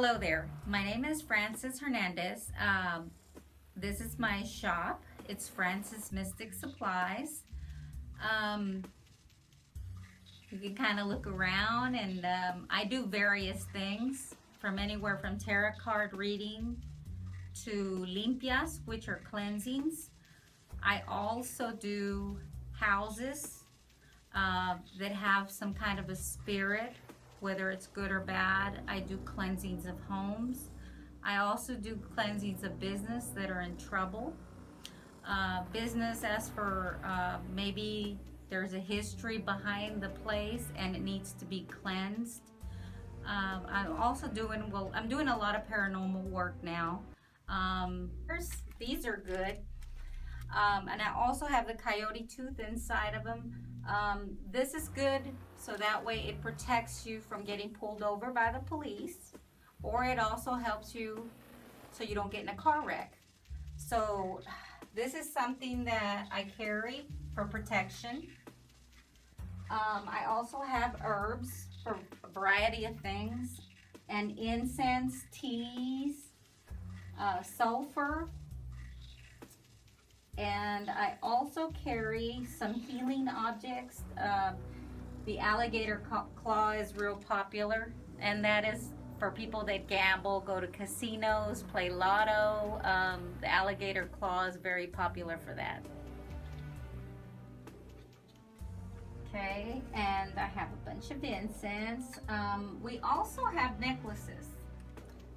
Hello there. My name is Frances Hernandez. This is my shop. It's Frances Mystic Supplies. Um, you can kind of look around, and I do various things from anywhere from tarot card reading to limpias, which are cleansings. I also do houses that have some kind of a spirit, whether it's good or bad. I do cleansings of homes. I also do cleansings of business that are in trouble. Business as for maybe there's a history behind the place and it needs to be cleansed. I'm also doing, I'm doing a lot of paranormal work now. These are good. And I also have the coyote tooth inside of them. This is good so that way it protects you from getting pulled over by the police, or it also helps you so you don't get in a car wreck. So this is something that I carry for protection. I also have herbs for a variety of things, and incense, teas, sulfur. And I also carry some healing objects. The alligator claw is real popular, and that is for people that gamble, go to casinos, play lotto. The alligator claw is very popular for that. Okay, and I have a bunch of incense. We also have necklaces,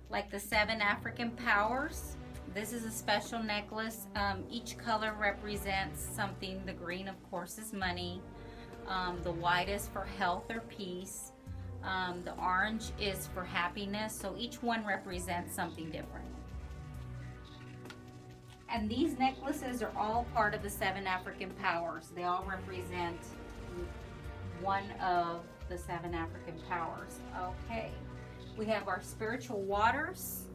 like the 7 African Powers. This is a special necklace. Each color represents something. The green, of course, is money. The white is for health or peace. The orange is for happiness. So each one represents something different. And these necklaces are all part of the 7 African Powers. They all represent one of the 7 African Powers. Okay, we have our spiritual waters.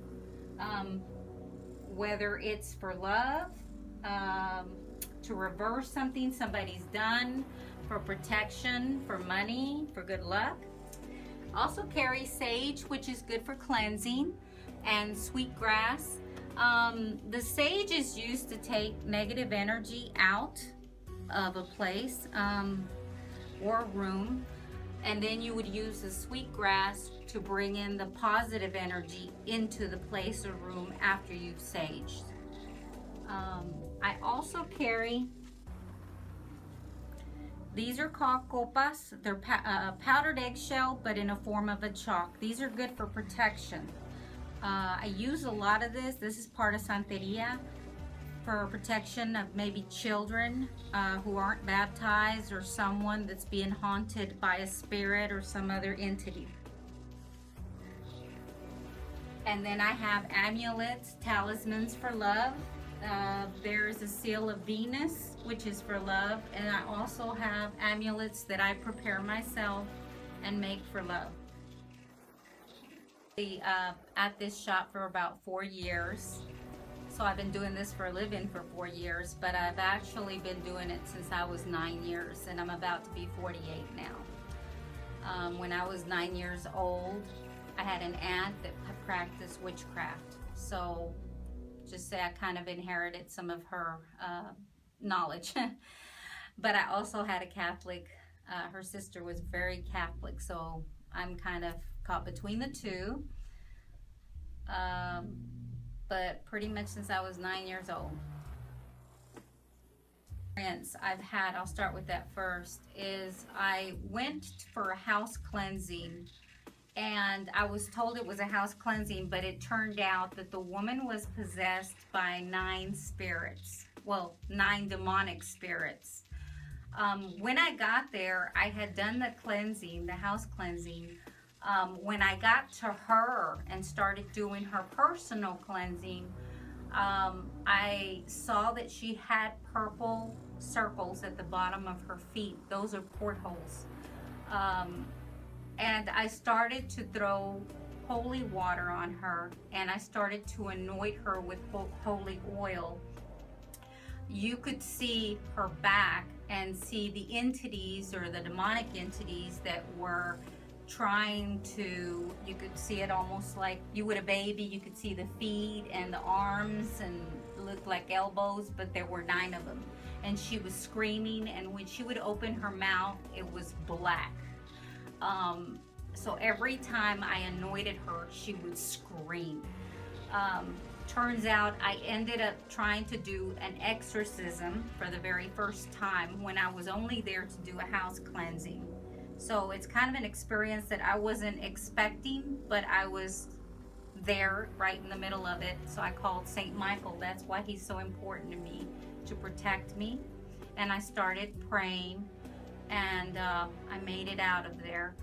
Whether it's for love, to reverse something somebody's done, for protection, for money, for good luck. Also carry sage, which is good for cleansing, and sweetgrass. The sage is used to take negative energy out of a place or a room, and then you would use the sweetgrass to bring in the positive energy into the place or room after you've saged. I also carry, these are called copas. They're powdered eggshell, but in a form of a chalk. These are good for protection. I use a lot of this. This is part of Santeria for protection of maybe children who aren't baptized, or someone that's being haunted by a spirit or some other entity. And then I have amulets, talismans for love. There's a seal of Venus, which is for love. And I also have amulets that I prepare myself and make for love. At this shop for about 4 years. So I've been doing this for a living for 4 years, but I've actually been doing it since I was 9 years, and I'm about to be 48 now. When I was 9 years old, I had an aunt that practiced witchcraft. So just say I kind of inherited some of her knowledge. But I also had a Catholic, her sister was very Catholic, so I'm kind of caught between the two. But pretty much since I was 9 years old. I've had, I'll start with that first, is I went for a house cleansing, and I was told it was a house cleansing, but it turned out that the woman was possessed by 9 spirits. Well, 9 demonic spirits. When I got there, I had done the cleansing, the house cleansing. When I got to her and started doing her personal cleansing, I saw that she had purple circles at the bottom of her feet. Those are portholes. And I started to throw holy water on her, and I started to anoint her with holy oil. You could see her back and see the entities, or the demonic entities, that were trying to, you could see it almost like you would a baby. You could see the feet and the arms and looked like elbows, but there were 9 of them. And she was screaming, and when she would open her mouth, it was black. So every time I anointed her, she would scream. Turns out I ended up trying to do an exorcism for the very first time when I was only there to do a house cleansing. So it's kind of an experience that I wasn't expecting, but I was there right in the middle of it. So I called Saint Michael. That's why he's so important to me, to protect me. And I started praying, and I made it out of there.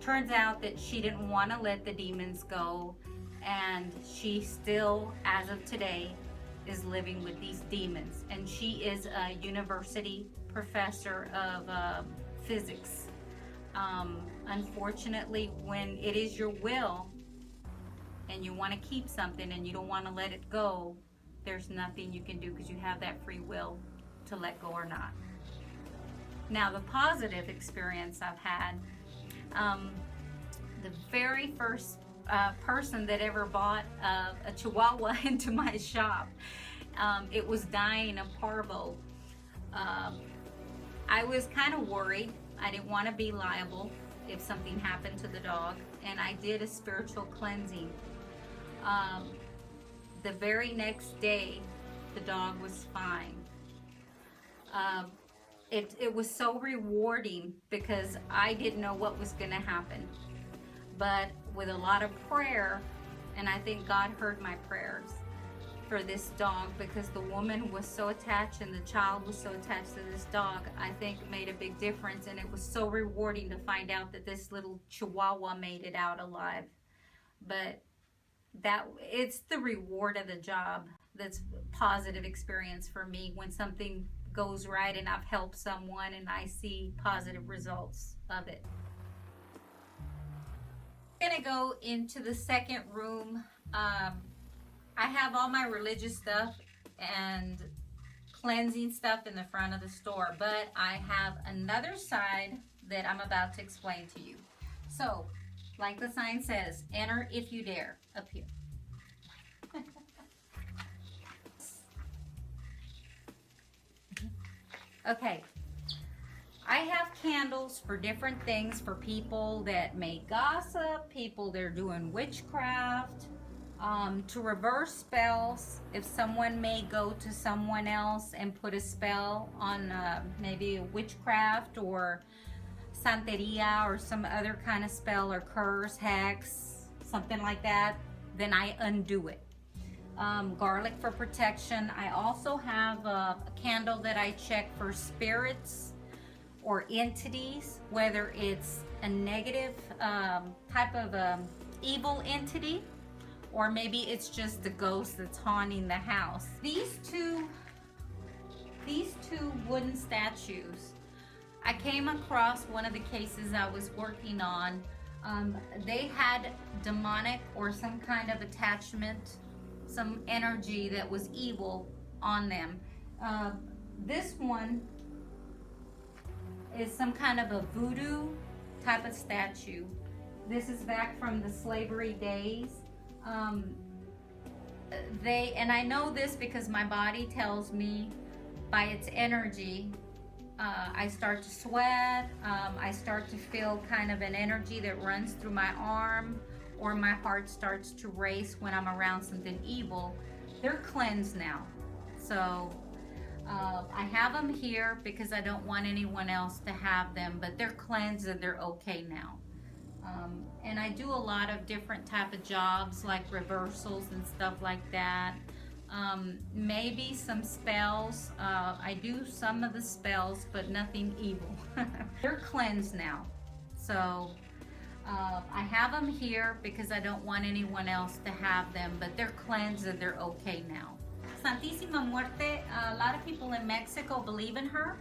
Turns out that she didn't want to let the demons go, and she still, as of today, is living with these demons. And she is a university professor of physics. Unfortunately, when it is your will and you want to keep something and you don't want to let it go, there's nothing you can do, because you have that free will to let go or not. Now, the positive experience I've had, the very first person that ever bought a Chihuahua into my shop, it was dying of parvo. I was kind of worried. I didn't want to be liable if something happened to the dog, and I did a spiritual cleansing. The very next day, the dog was fine. It was so rewarding because I didn't know what was going to happen. But with a lot of prayer, and I think God heard my prayers for this dog, because the woman was so attached and the child was so attached to this dog, I think it made a big difference. And it was so rewarding to find out that this little Chihuahua made it out alive. But it's the reward of the job that's positive experience for me, when something goes right and I've helped someone and I see positive results of it. I'm gonna go into the second room. I have all my religious stuff and cleansing stuff in the front of the store, but I have another side that I'm about to explain to you. So, like the sign says, enter if you dare, up here. Okay, I have candles for different things, for people that may gossip, people that are doing witchcraft, to reverse spells. If someone may go to someone else and put a spell on maybe a witchcraft or santeria or some other kind of spell or curse, hex, something like that, then I undo it. Garlic for protection. I also have a candle that I check for spirits or entities, whether it's a negative type of evil entity, or maybe it's just the ghost that's haunting the house. These two wooden statues, I came across one of the cases I was working on. They had demonic or some kind of attachment, some energy that was evil on them. This one is some kind of a voodoo type of statue. This is back from the slavery days. And I know this because my body tells me by its energy. I start to sweat, I start to feel kind of an energy that runs through my arm, or my heart starts to race when I'm around something evil. They're cleansed now. So I have them here because I don't want anyone else to have them, but they're cleansed and they're okay now. And I do a lot of different type of jobs, like reversals and stuff like that. Maybe some spells. I do some of the spells, but nothing evil. They're cleansed now. So I have them here because I don't want anyone else to have them, but they're cleansed and they're okay now. Santísima Muerte, a lot of people in Mexico believe in her.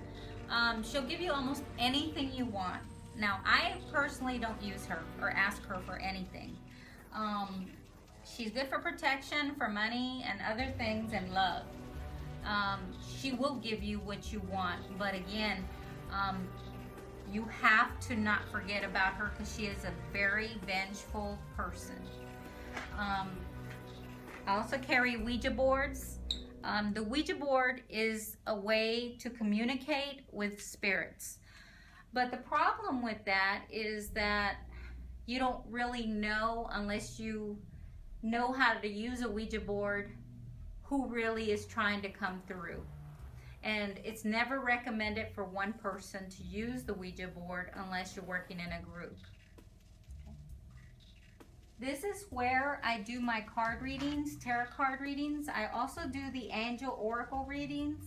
She'll give you almost anything you want. Now, I personally don't use her or ask her for anything. She's good for protection, for money, and other things, and love. She will give you what you want, but again, You have to not forget about her because she is a very vengeful person. Um, I also carry Ouija boards. The Ouija board is a way to communicate with spirits. But the problem with that is that you don't really know, unless you know how to use a Ouija board, who really is trying to come through. And it's never recommended for one person to use the Ouija board unless you're working in a group. This is where I do my card readings, tarot card readings. I also do the angel oracle readings,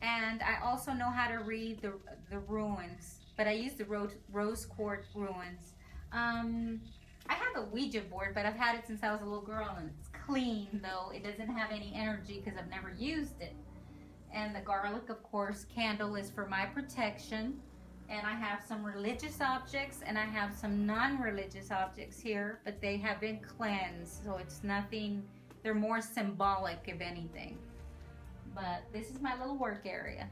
and I also know how to read the ruins, but I use the rose quartz ruins. I have a Ouija board, but I've had it since I was a little girl, and it's clean, though it doesn't have any energy because I've never used it. And the garlic, of course, candle is for my protection. And I have some religious objects and I have some non-religious objects here, but they have been cleansed, so it's nothing, they're more symbolic if anything. But this is my little work area.